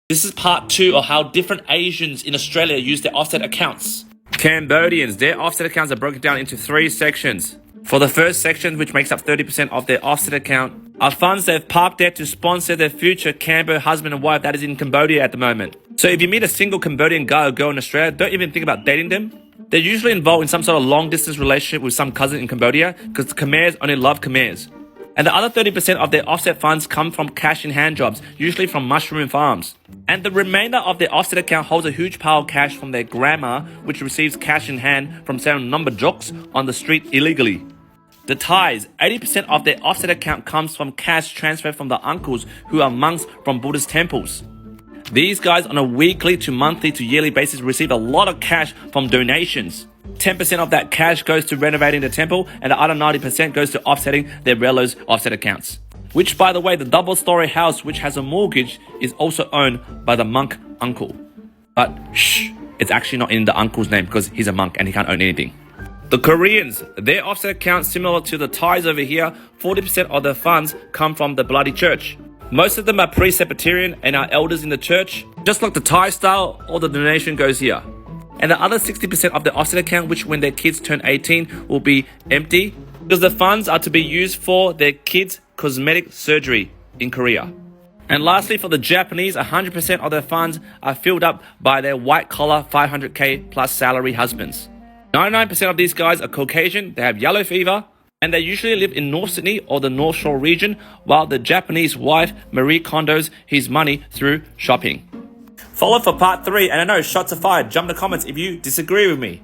This is part 2 of how different Asians in Australia use their offset accounts. Cambodians, their offset accounts are broken down into 3 sections. For the first section, which makes up 30% of their offset account, are funds they've parked there to sponsor their future Cambo husband and wife that is in Cambodia at the moment. So if you meet a single Cambodian guy or girl in Australia, don't even think about dating them. They're usually involved in some sort of long-distance relationship with some cousin in Cambodia because the Khmers only love Khmers. And the other 30% of their offset funds come from cash-in-hand jobs, usually from mushroom farms. And the remainder of their offset account holds a huge pile of cash from their grandma, which receives cash in hand from selling number jokes on the street illegally. The Thais, 80% of their offset account comes from cash transferred from the uncles who are monks from Buddhist temples. These guys on a weekly to monthly to yearly basis receive a lot of cash from donations. 10% of that cash goes to renovating the temple and the other 90% goes to offsetting their relos offset accounts. Which, by the way, the double-story house which has a mortgage is also owned by the monk uncle. But shh, it's actually not in the uncle's name because he's a monk and he can't own anything. The Koreans, their offset account similar to the Thais over here, 40% of their funds come from the bloody church. Most of them are Presbyterian and are elders in the church. Just like the Thai style, all the donation goes here. And the other 60% of the offset account, which when their kids turn 18 will be empty because the funds are to be used for their kids' cosmetic surgery in Korea. And lastly, for the Japanese, 100% of their funds are filled up by their white-collar 500k plus salary husbands. 99% of these guys are Caucasian, they have yellow fever, and they usually live in North Sydney or the North Shore region, while the Japanese wife Marie condos his money through shopping. Follow for part 3, and I know shots are fired. Jump in the comments if you disagree with me.